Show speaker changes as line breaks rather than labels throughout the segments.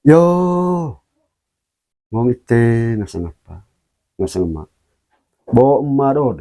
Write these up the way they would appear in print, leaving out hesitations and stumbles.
Yo, ngong ite ngasang apa? Ngasang emak. Bawa emak dod.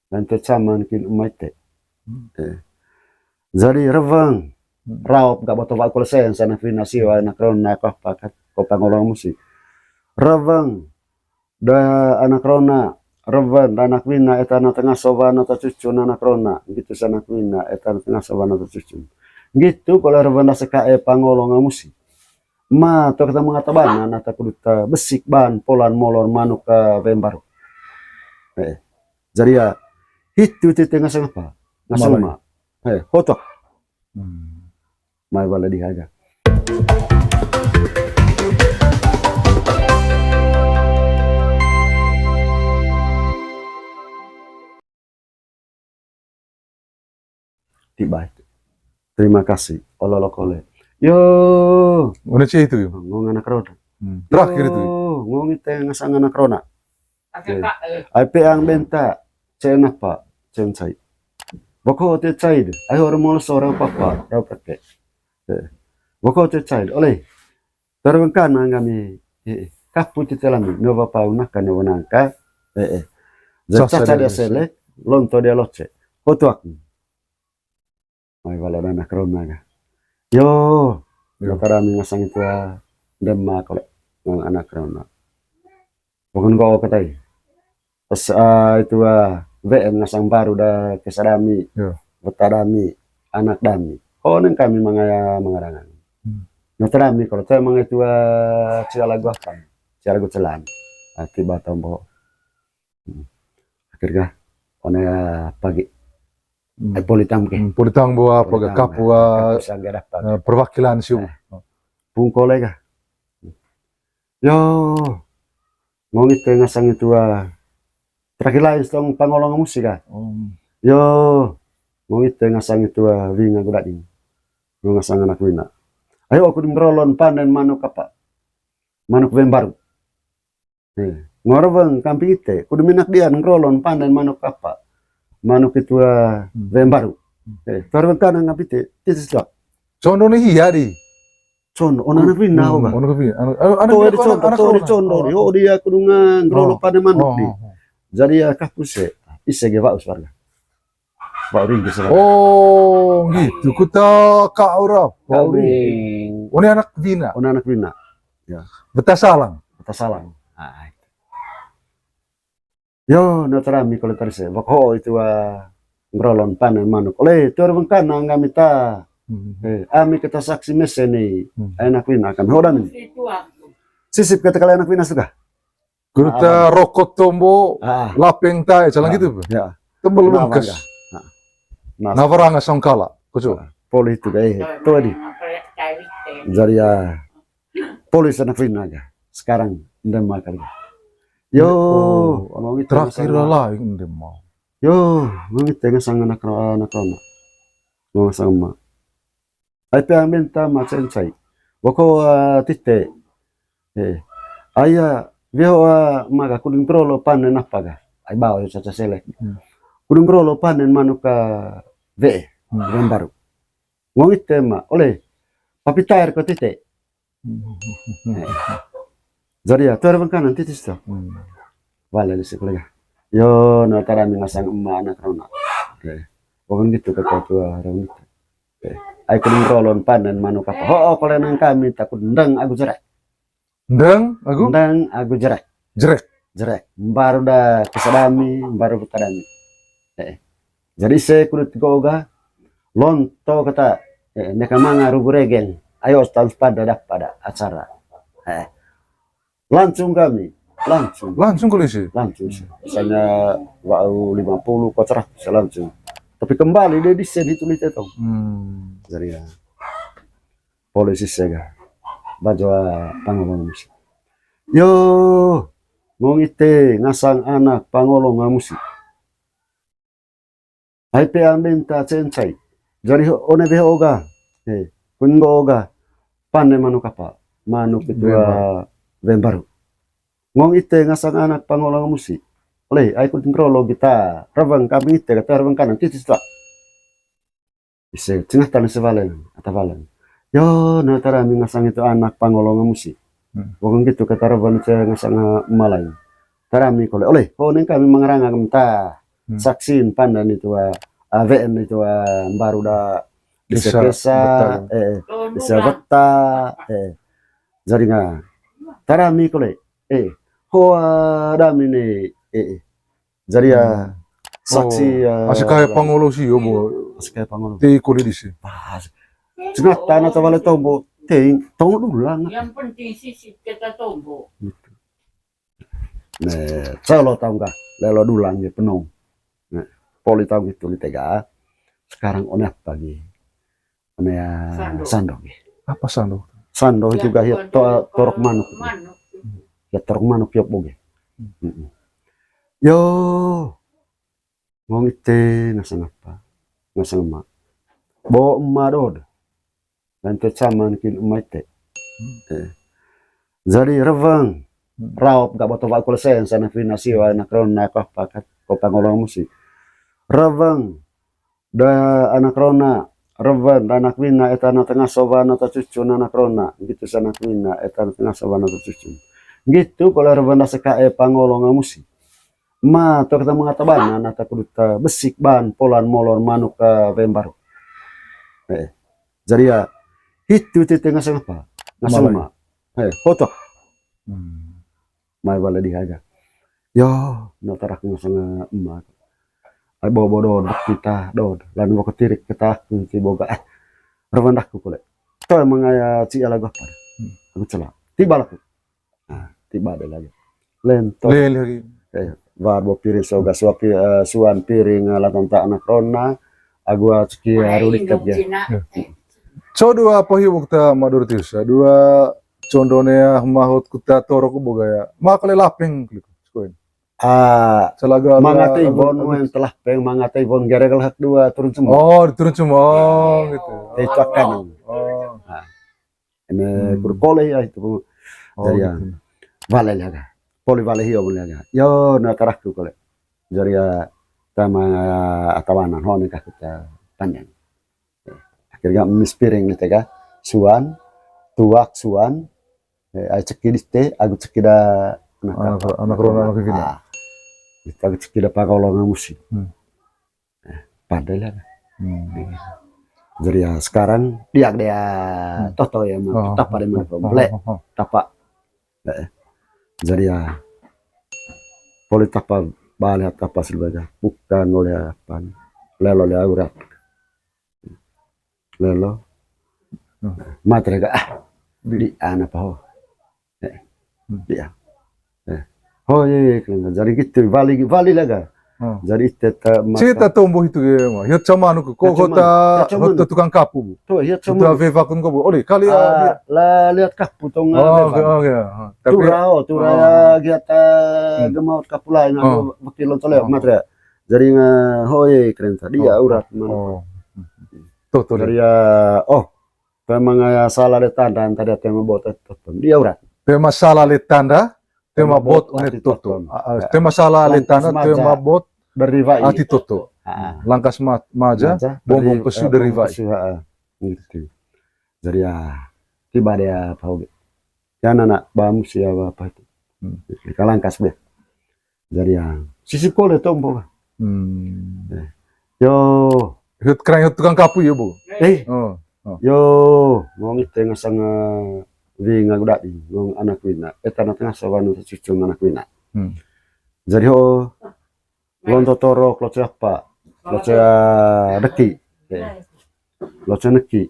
Dan tecaman kin emak ite. Jadi revang. Raup gak botol wakul sen sana fina siwa anak rona pakat ko pangolong musik. Revang. Da anak rona revan anak wina etana tengah sobana ta cucun anak rona gitu sana wina etana tengah sobana ta cucun. Gitu kalau revan da sekae pangolong musik. Ma to kita mengatakan nata kuduta besik ban polan molor manuk ka Bembaru. Jadi ya itu tengah apa? Ngasal ma. Hotok. Mai bala dihaga. Tiba. Terima kasih. Ololokole. Yo,
Mana sih itu?
ngong anak rona.
Terakhir itu.
Ngong itu ngasang anak rona. Ape ang benta, cen apa, cen cai. Boko te cai de, ayo orang seorang papa, rau pakai. Boko te cai, oleh. Terwengkan ngami, kapu ti telami, nova pauna kan nangka, Caca dia sele, lonto dia loce, kotuak. Mai bala anak rona ga. Yo, karami ngasang itu demma kolek ng anak rona. Bukan kau katai. Pas itu VM ngasang baru dah kesadami, betadami, anak dami. Oh neng kami mengarangan. Notarami kalau saya menga itu cara lagu apa? Cara lagu celan. Tiba tombo. Akhirnya ona pagi. Politang ke.
Politang bawa apa kapua perwakilan siu.
Pungkole ka. Yo, ngomit ke ngasang itu terakhir lain setong pangolong musik ka. Yo, ngomit ke ngasang itu winga gudading. Ngasang anak wina. Ayo aku dimrolon panen manuk apa? Manuk Bembaru. Ngorobeng kampi ite, kudu minak dia ngrolon panen manuk apa? Manuk itu Bembaru. Torben kana kampi ite, titis dak.
Condo nih iya di.
Condo, anak wina oga. Anak condo, yo dia kudu ngrolon panen manuk di. Jadi ya kapuse, ise ge baus warga. Bau ring ke
Oh, gitu. Kuta Kak Aura. Bau ring. Ini anak Vina.
Ona anak Vina. Ya.
Betasalang.
Betasalang. Yo, notarami kalau terse. Bako itu ngrolon panen manuk. Oleh, tu orang kan ngami ta. Ami kita saksi meseni. Anak Vina kan hodan. Sisip kata kalian anak Vina suka.
Kuta rokok tombo, lapeng ta, jalan gitu.
Ya.
Tembel bungkas. Navaranga songkala, kucu.
Poli itu kayak itu tadi. Jadi ya, polis anak Vina aja. Sekarang ndem makan. Yo,
terakhir lah ndem mau.
Yo, ngomit tengah sang anak rona. Ngomong sama. Aipe amenta macam cai. Boko tite. Ayah, dia maga kudung trolo panen apa ga? Ai bawa caca selek. Kudung trolo panen manuk Bembaru. Ngomit tema, oleh. Papi tayar ko tite. Jadi ya, tuh kanan titis tuh. Wala di sekolah. Yo, notarami ngasang emak anak rona. Bukan gitu kata tua orang itu. Aku kudung rolon panen manuk apa? Oh, kalau nang kami takut ndang aku jerak.
Ndang aku?
Ndang aku jerak. Jerak. Baru dah kesadami, baru betadami. Jadi saya kudu tiga lonto kata neka manga rugu regen. Ayo stand pada acara. Langsung kami, langsung
polisi.
Langsung. Misalnya wau 50 kok 100 langsung. Tapi kembali dia desain itu itu. Jadi ya polisi saya baju pangolong musik. Yo, ngongite ngasang anak pangolong musik. Aipe ambenta cencai. Jadi one beho oga. Kungo oga. Panen manuk apa? Manuk itu Bembaru. Ngong ite ngasang anak pangolong musik. Oleh, aku tingkrolo kita. Ravang kami ite kata ravang kanan titis tak. Ise tengah tanah sevalen atau valen. Yo, no tarami ngasang itu anak pangolongan musik. Bukan gitu kata Raban saya ngasang malay. Tarami kole, oleh, neng kami mengerang agam saksin pandan itu AVN itu baru dah desa-desa, desa beta, jadi nggak. Tarami kole, hoa dami ne, jadi ya saksi.
Asik kayak pangolo sih, bo.
Asik kayak pangolo.
Di kulit di sini.
Cuma tanah tawale tombo, tong dulang.
Yang penting sisip kita tombo.
Nah, calo tahu nggak? Lelo dulang ya penuh. Nah, poli tahu gitu tega. Sekarang one apa lagi? One ya sandok.
Apa sandok?
Sandok juga ya torok manuk. Ya torok manuk ya boge. Yo, mau ngite ngasang apa? Ngasang emak. Bawa emak dod. Dan tecaman kin emak te. Jadi revang. Raup gak botol wakul sen sana finasi wa anak rona pakat ko pangolong musik. Revang. Da anak rona Revan anak wina etana tengah sobana atau cucu anak rona gitu sana wina etana tengah sobana atau cucu gitu kalau revan sekae pangolong musik. Ma to kita mengatakan nata kuduta besik ban polan molor manuk ke vembaru. Jadi ya itu tengah sang apa? Ngasuma. Foto. Mai bala dihaga. Yo, no tarak ngasang emak. Ai bobo dod kita dod lan mo ketirik kita ti boga. Revan dakku kole. To mangaya ci ala gopar. Aku cela. Tiba laku. Nah, tiba ada lagi. Lento.
Lagi.
Warbo piring soga suan piring latanta anak rona agua ceki harulik ya.
So dua apa hiu kita madur tius dua condone mahut kita torok boga ya makale lapeng koin
Selaga mangatay bon yang telah peng mangatay bon geregal hak dua turun semua.
Oh turun semua gitu
tecakan ini berkoleh ya itu jadi ya vale laga poli vale hiyo laga yo na tarakku kole jadi ya tama atawanan hone ka kita panjang akhirnya mispiring nih tega suan tuak suan ai cekidiste aku cekida anak rona anak gini kita cekida pakolongan musik padahal jadi ya sekarang dia toto ya tapa de mana komple tapa jadi ya poli tapa balik tapa silbaja bukan oleh apa lelo le aurat lelo matre di anak paho dia oh iya jadi gitu vali laga jadi
cerita tombo itu ya mah ya cuma anu kok kota tukang kapu
tuh ya
cuma itu veva kun kau oleh kali
lah lihat kapu tong
tapi
turaya kita gemaut kapu lain aku wakil toleh matre jadi hoye keren tadi ya urat
tuh
dari ya memang ya salah de tanda tadi tema bot dia urat
tema salah le tanda tema bot unet toto tema salah le tanda tema bot
dari vai
ati toto langkas maja bombong pesu dari vai
gitu jadi ya tiba dia pau ya anak bamu siapa apa itu kalangkas be jadi ya sisi kole tombo yo
hut keren tukang kapu ya bu
yo ngomong tengah sanga winga gudadi ngomong anak wina etana tengah sawanu cucu anak wina jadi lonto torok lo siapa lo deki lo neki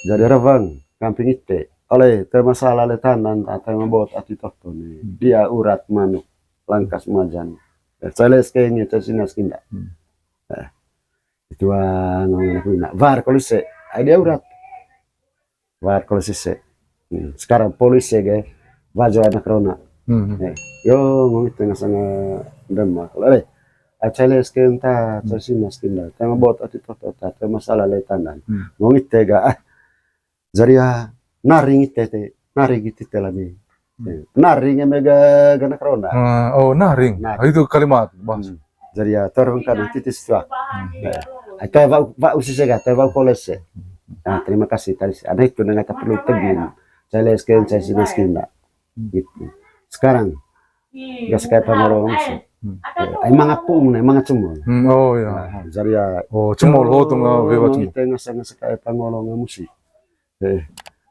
jadi ravang kamping ite oleh termasalah letanan atau membuat ati toto dia urat manuk langkas majan saya kayaknya tersinas kinda itu ngomong wina var kolise dia urat var kolise sekarang polisi guys baju anak rona yo ngomong tengah sana demak oleh Achales kenta tersinas kinda tema bot ati toto ta masalah letanan ngomong tega jadi naring tete naring tete lagi naring mega ganak rona
naring itu kalimat bang
jadi ya terungkan titis tua atau va usise ga teva kolese Nah, terima kasih tadi. Ada itu nggak perlu tegin. Saya lesken, saya sinaskin lah. Gitu. Sekarang nggak sekaya pangolong sih. Emang apung, emang cemol.
Oh ya.
Jadi ya.
Oh cemol ho tuh nggak bebas cemol.
Kita nggak sekaya pangolong musik.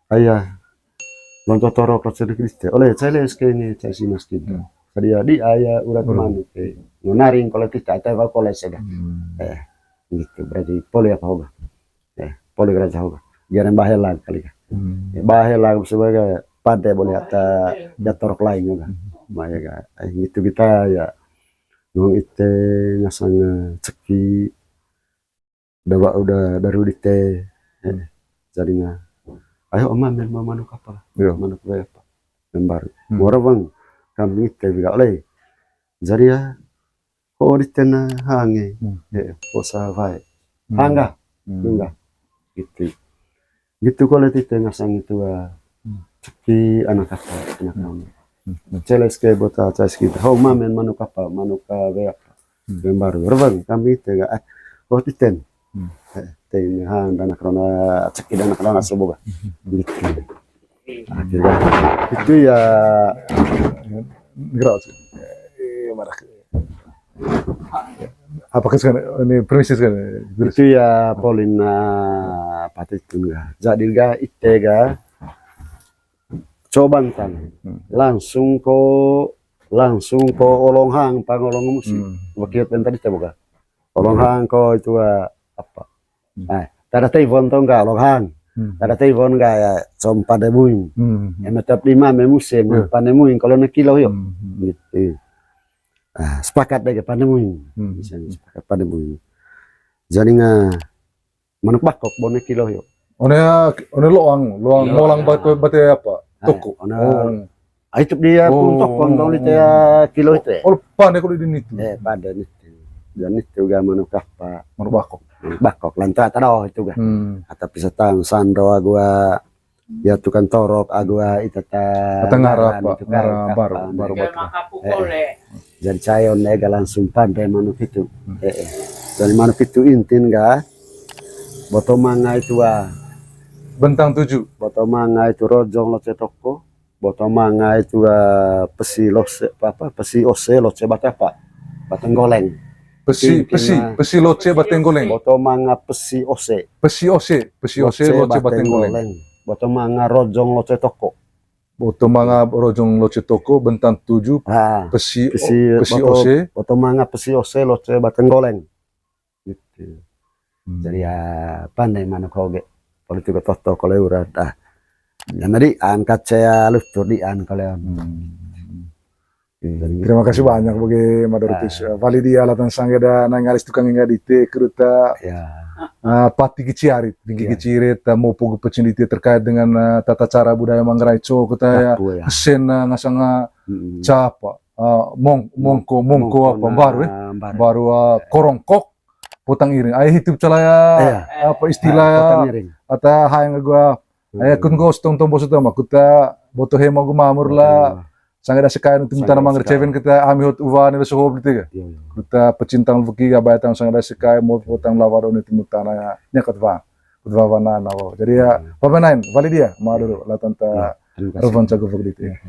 Ayah. Lonto toro klotser Kriste. Oleh saya lesken ini, saya sinaskin. Jadi ya di ayah urat manuk. Ngonaring kalau kita atau kalau saya. Gitu. Berarti poli apa hoga? Poli kerja hoga. Jangan bahaya kali ya. Bahaya sebagai pada boleh ada dator lain juga. Maya ga gitu kita ya nong ite ngasanga ceki udah dari dite jadinya ayo oma men manuk apa manuk apa membar morabang kami ite biga oleh jadi ya kok ditena hange posa vai hangga enggak gitu kalau ite ngasang itu ceki anak apa anak kamu Celes ke bota cas kita. How mamen manuk apa? Manuk apa? Baru. Rebang kami tega. Oh titen. Teng hang dan krona ceki dan krona soboga. Gitu. Akhirnya itu ya
Grazie. Marah. Apa kan ini permisi kan?
Itu ya Polina patitu ga. Jadi ga itega coban tan langsung ko olong hang pangolong musik wakil tadi boga olong hang ko itu apa tada telepon to enggak olong hang tada telepon enggak ya som pada muing emetap 5 musim pada muing kalau na kilo yo gitu sepakat deh pada muing misalnya sepakat pada muing jadi nga manuk bakok bone kilo yo
one loang molang batu apa toko.
Itu dia untuk kontol itu ya kilo itu.
Oh, pandai kalau di itu.
Pada itu. Dan itu ga manuk apa?
Manuk bakok.
Bakok lantai tado itu ga. Atau pisatang sando agua ya tukang torok agua itu ta.
Ngara baru
batu.
Jadi cayon nega langsung pandai manuk itu. Dari manuk itu intin ga. Botomanga itu
Bentang 7.
Botomanga itu rojong loce toko. Botomanga itu pesi loce apa? Pesi ose loce bata apa? Batang goleng.
Pesi loce batang goleng.
Botomanga pesi ose.
Pesi ose loce batang goleng.
Botomanga rojong loce toko.
Botomanga rojong loce toko bentang 7. Pesi ose.
Botomanga pesi ose loce batang goleng. Gitu. Jadi ya pandai manuk hoge. Politik toto kalau urat jadi angkat saya lustur di kalau
terima kasih banyak bagi Madoritis Validia latan sanggeda nangalis tukang ngadite keruta pati kiciarit tinggi kicirit mau pugu pecindite terkait dengan tata cara budaya Manggarai co kita ya kesen ngasanga capa mongko apa baru korongkok potang iring ayah hidup calaya apa istilah atau hayang gua ayah kun gostong tombo sutama kuta boto hema gua mamur lah sangat sekali untuk minta nama ngerceven kita amihot uvan itu soho berarti kita pecintang buki ga bayatang sangat sekali mau potang lawaron itu mutana nyakat va udvavana nawo jadi ya pamenain Validia mau dulu latan ta Rovan cago begitu ya